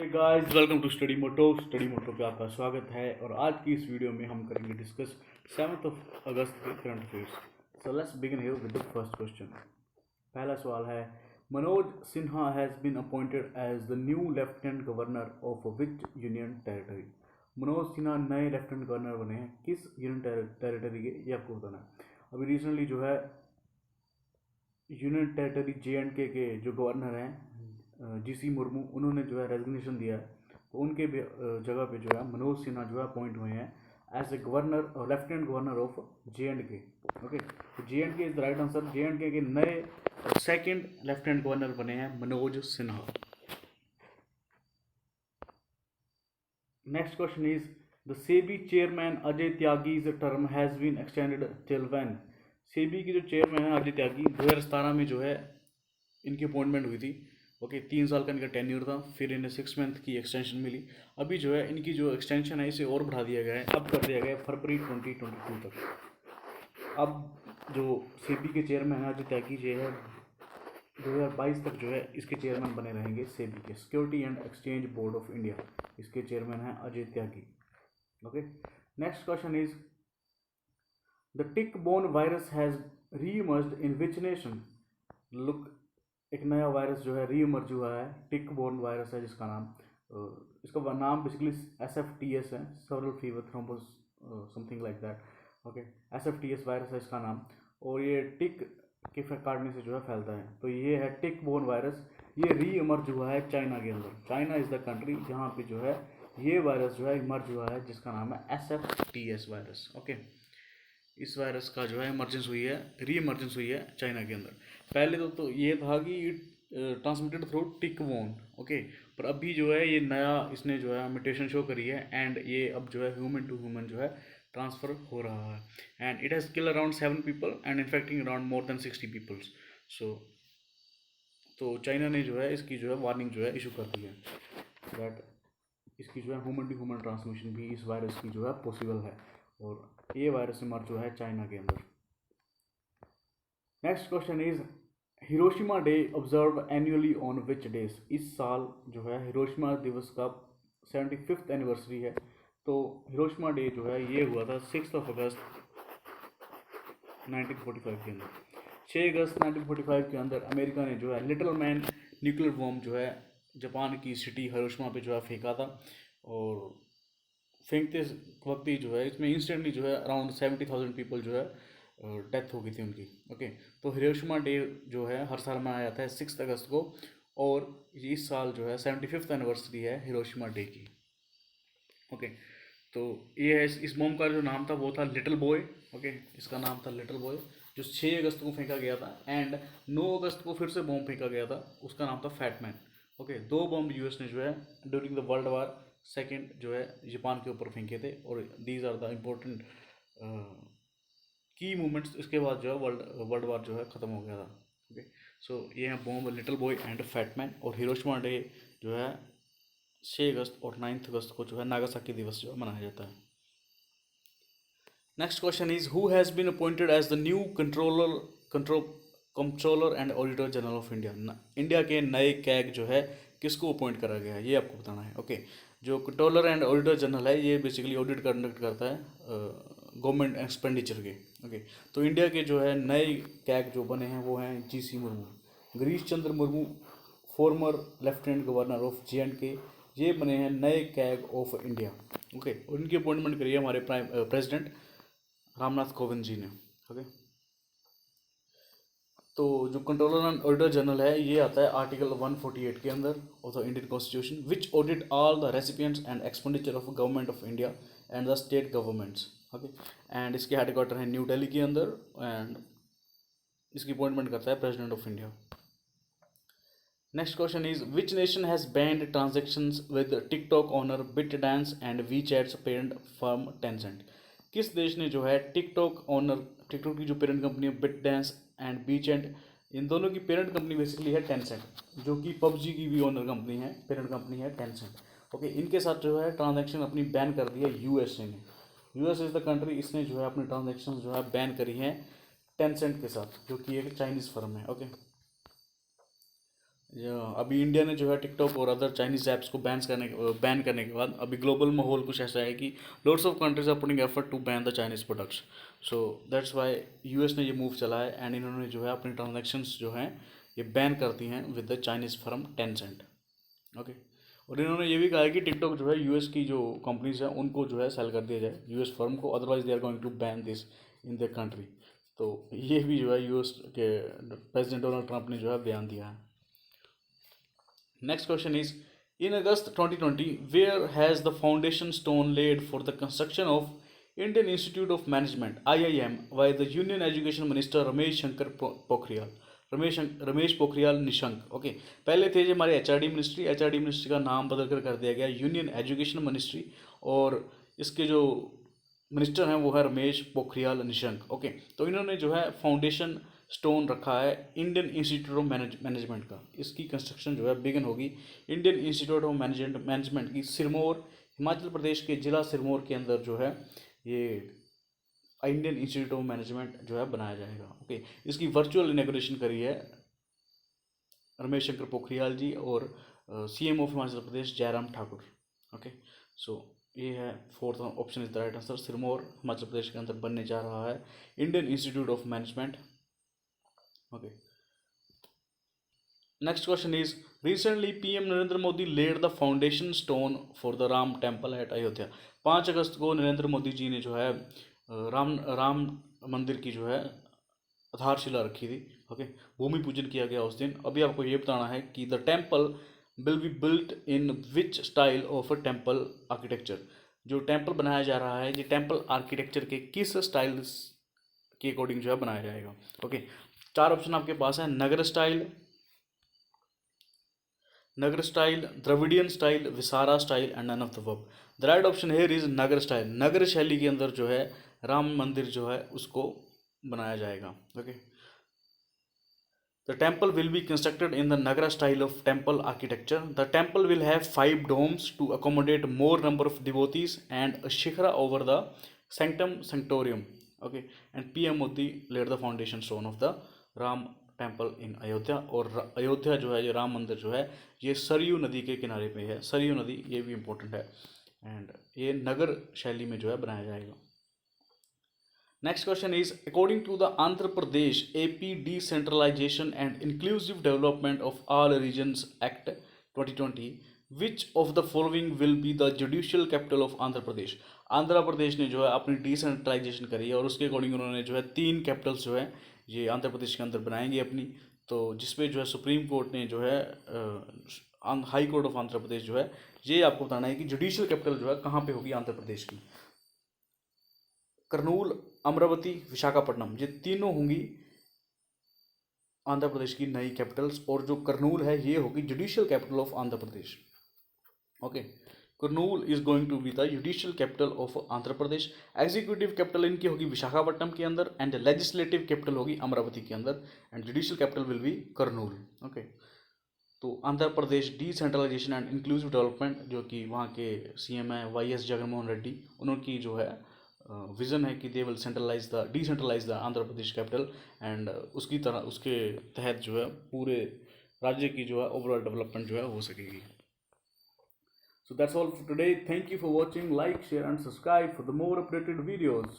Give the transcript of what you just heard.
Guys welcome to study मोटो पे आपका स्वागत है। और आज की इस वीडियो में हम करेंगे डिस्कस 7 अगस्त के current affairs. So let's begin here with the first question. पहला सवाल है, Manoj Sinha has been appointed as the new lieutenant governor of which union territory. Manoj Sinha नए लेफ्टिनेंट गवर्नर बने हैं किस यूनियन टेरिटरी के, ये आपको बताना है। अभी रिसेंटली जो है यूनियन टेरिटरी जे के जो गवर्नर हैं जीसी मुर्मू, उन्होंने जो है रेजिग्नेशन दिया है। तो उनके जगह पे जो है मनोज सिन्हा जो है अपॉइंट हुए हैं as a governor, lieutenant governor of J okay. तो J is the right answer. J के नए सेकंड लेफ्टिनेंट गवर्नर बने हैं Manoj Sinha. Next question is, the SEBI chairman Ajay Tyagi's term has been extended till when. SEBI की जो chairman है अजय त्यागी, 2017 में जो है इनकी अपॉइंटमेंट हुई थी। ओके, 3 साल का इनका टेन्यूर था, फिर इन्हें 6 मंथ की एक्सटेंशन मिली। अभी जो है इनकी जो एक्सटेंशन है इसे और बढ़ा दिया गया है, अब कर दिया गया है फरवरी 2022 तक। अब जो सेबी के चेयरमैन है अजय त्यागी जी है, 2022 तक जो है इसके चेयरमैन बने रहेंगे सेबी के, security and exchange board of India. इसके चेयरमैन हैं Ajay Tyagi. Okay, next question is, the tick borne virus has reemerged in which nation. Look, एक नया वायरस जो है रीइमर्ज हुआ है, टिक बोर्न वायरस है जिसका नाम, इसका नाम बेसिकली SFTS है, several fever thrombus something like that. Okay, SFTS virus है इसका नाम, और ये टिक के काटने से जो है फैलता है। तो ये है टिक बोर्न वायरस। ये री इमर्ज हुआ है चाइना के अंदर। चाइना इज़ द कंट्री जहाँ पे जो है ये वायरस जो है इमर्ज हुआ है, जिसका नाम है SFTS वायरस। ओके, इस वायरस का जो है इमरजेंस हुई है, री इमरजेंस हुई है चाइना के अंदर। पहले तो ये था कि ट्रांसमिटेड थ्रू टिक बोर्न। ओके, पर अभी जो है ये नया इसने जो है म्यूटेशन शो करी है, एंड ये अब जो है ह्यूमन टू ह्यूमन जो है ट्रांसफ़र हो रहा है। And it has kill around 7 people and infecting around more than 60 peoples. So तो चाइना ने जो है इसकी जो है वार्निंग जो है इशू कर दी है दैट इसकी जो है ह्यूमन टू ह्यूमन ट्रांसमिशन भी इस वायरस की जो है पॉसिबल है, और ये वायरस इमर्ज जो है चाइना के अंदर। Next question is, Hiroshima day observe annually on which days. इस साल जो है हिरोशिमा दिवस का 75th एनिवर्सरी है। तो हिरोशिमा डे जो है ये हुआ था 6 अगस्त 1945 के अंदर। 6 अगस्त 1945 के अंदर अमेरिका ने जो है लिटिल मैन न्यूक्लियर बॉम्ब जो है जापान की सिटी हिरोशिमा पे जो है फेंका था, और फेंकते वक्त ही जो है इसमें इंस्टेंटली जो है अराउंड 70,000 पीपल जो है डेथ हो गई थी उनकी। ओके, तो हिरोशिमा डे जो है हर साल मनाया जाता है 6 अगस्त को, और इस साल जो है 75th एनिवर्सरी है हिरोशिमा डे की। ओके, तो ये है इस बॉम्ब का जो नाम था वो था लिटिल बॉय। ओके, इसका नाम था लिटिल बॉय, जो 6 अगस्त को फेंका गया था। एंड 9 अगस्त को फिर से बॉम्ब फेंका गया था, उसका नाम था फैटमैन। ओके, 2 बॉम्ब यूएस ने जो है during the world war second जो है जापान के ऊपर फेंके थे, और दीज आर द इम्पोर्टेंट की मूवमेंट्स। इसके बाद जो है वर्ल्ड वार जो है ख़त्म हो गया था। ओके, सो ये है bomb, Little Boy and Fat Man. और हिरोशिमा डे जो है 6 अगस्त और 9 अगस्त को जो है नागासाकी दिवस जो है मनाया जाता है। Next question is, who has been appointed as the new controller and auditor general of India. India के नए कैग जो है किसको अपॉइंट करा गया है, ये आपको बताना है। ओके, जो कंट्रोलर एंड ऑडिटर जनरल है ये बेसिकली ऑडिट कंडक्ट करता है गवर्नमेंट एक्सपेंडिचर के। ओके, तो इंडिया के जो है नए कैग जो बने हैं वो हैं GC Murmu, Girish Chandra Murmu, former lieutenant governor of J ये बने हैं नए कैग ऑफ इंडिया। ओके, उनकी अपॉइंटमेंट करी है हमारे प्रेसिडेंट रामनाथ कोविंद जी ने। ओके, तो जो कंट्रोलर एंड ऑडिटर जनरल है ये आता है आर्टिकल 148 के अंदर of the Indian constitution, which audit all the recipients and expenditure of government of India and the state governments. Okay, and इसके हेडक्वार्टर है न्यू दिल्ली के अंदर, एंड इसकी अपॉइंटमेंट करता है president of India. Next question is, which nation has banned transactions with TikTok owner ByteDance and WeChat's parent firm Tencent. किस देश ने जो है टिकटॉक की जो पेरेंट कंपनी है बिटडांस एंड वीचैट, इन दोनों की पेरेंट कंपनी बेसिकली है टेंसेंट, जो कि पबजी की भी ओनर कंपनी है, पेरेंट कंपनी है टेंसेंट। ओके, इनके साथ जो है ट्रांजेक्शन अपनी बैन कर दी है यूएसए ने। यूएस इज़ द कंट्री, इसने जो है अपनी ट्रांजेक्शन जो है बैन करी हैं टेंसेंट के साथ, जो कि एक चाइनीज़ फर्म है। ओके, अभी इंडिया ने जो है टिकटॉक और अदर चाइनीज ऐप्स को बैन करने के बाद अभी ग्लोबल माहौल कुछ ऐसा है कि lots of countries are putting effort to ban the Chinese products. So that's why US ने ये मूव चला है एंड इन्होंने जो है अपनी ट्रांजेक्शन्स जो हैं ये बैन करती हैं with the Chinese firm Tencent. Okay, और इन्होंने ये भी कहा है कि टिकटॉक जो है यूएस की जो कंपनीज हैं उनको जो है सेल कर दिया जाए यूएस फर्म को, otherwise they are going to ban this in the country. तो ये भी जो है यूएस के प्रेसिडेंट डोनाल्ड ट्रंप ने जो है बयान दिया है। Next question is, in August 2020, where has the foundation stone laid for the construction of Indian Institute of Management (IIM) by the Union Education Minister Pokhrial Ramesh Pokhriyal Nishank. Okay, पहले थे जो हमारे एचआरडी मिनिस्ट्री का नाम बदल कर दिया गया यूनियन एजुकेशन मिनिस्ट्री, और इसके जो मिनिस्टर हैं वो है रमेश पोखरियाल निशंक। ओके, तो इन्होंने जो है फाउंडेशन स्टोन रखा है इंडियन इंस्टीट्यूट ऑफ मैनेजमेंट का। इसकी कंस्ट्रक्शन जो है बिगिन होगी इंडियन इंस्टीट्यूट ऑफ मैनेजमेंट की सिरमौर, हिमाचल प्रदेश के ज़िला सिरमौर के अंदर जो है ये इंडियन इंस्टीट्यूट ऑफ मैनेजमेंट जो है बनाया जाएगा। ओके, इसकी वर्चुअल इनॉग्रेशन करी है रमेश शंकर पोखरियाल जी और CM of Himachal Pradesh Jairam Thakur. Okay, so ये है fourth option is the right answer, Sirmaur Himachal Pradesh के अंदर बनने जा रहा है Indian institute of management. Okay, next question is, recently PM Narendra Modi laid the foundation stone for the Ram temple at Ayodhya. 5 अगस्त को नरेंद्र मोदी जी ने जो है राम मंदिर की जो है आधारशिला रखी थी। ओके, भूमि पूजन किया गया उस दिन। अभी आपको ये बताना है कि the temple will be built in which style of a temple architecture. जो टेम्पल बनाया जा रहा है ये टेम्पल आर्किटेक्चर के किस स्टाइल के अकॉर्डिंग जो है बनाया जाएगा। ओके, 4 ऑप्शन आपके पास है, Nagar style, Dravidian style, Vesara style and none of the above. The right option here is Nagar style. Nagar शैली के अंदर जो है राम मंदिर जो है उसको बनाया जाएगा। Okay, the temple will be constructed in the Nagara style of temple architecture. The temple will have 5 domes to accommodate more number of devotees and a shikhara over the sanctum sanctorum. Okay, and PM Modi laid the foundation stone of the Ram temple in Ayodhya. और अयोध्या जो है ये राम मंदिर जो है ये सरयू नदी के किनारे पे है। सरयू नदी ये भी इम्पोर्टेंट है एंड ये नगर शैली में जो है बनाया जाएगा। Next question is, according to the Andhra Pradesh AP decentralisation and inclusive development of all regions act 2020, which of the following will be the judicial capital of Andhra Pradesh. Andhra Pradesh ने जो है अपनी डिसेंट्रलाइजेशन करी है और उसके अकॉर्डिंग उन्होंने जो है 3 कैपिटल्स जो है ये आंध्र प्रदेश के अंदर बनाएंगे अपनी। तो जिसपे जो है सुप्रीम कोर्ट ने जो है हाई कोर्ट ऑफ आंध्र प्रदेश जो है ये आपको बताना है कि जुडिशियल कैपिटल जो है कहाँ पे होगी आंध्र प्रदेश की। करनूल, अमरावती, विशाखापट्टनम, ये तीनों होंगी आंध्र प्रदेश की नई कैपिटल्स, और जो करनूल है ये होगी judicial capital of Andhra Pradesh. Okay, Kurnool is going to be the judicial capital of Andhra Pradesh. Executive capital इनकी होगी विशाखापट्टनम के अंदर एंड लेजिस्लेटिव कैपिटल होगी अमरावती के अंदर and judicial capital will be Kurnool. Okay, तो Andhra Pradesh decentralisation and inclusive development जो कि वहाँ के सीएम है YS जगनमोहन रेड्डी, उनकी जो है विज़न है कि they will decentralize the Andhra Pradesh capital and उसके तहत जो है पूरे राज्य की जो है ओवरऑल डेवलपमेंट जो है हो सकेगी। So that's all for today. Thank you for watching. Like, share and subscribe for the more updated videos.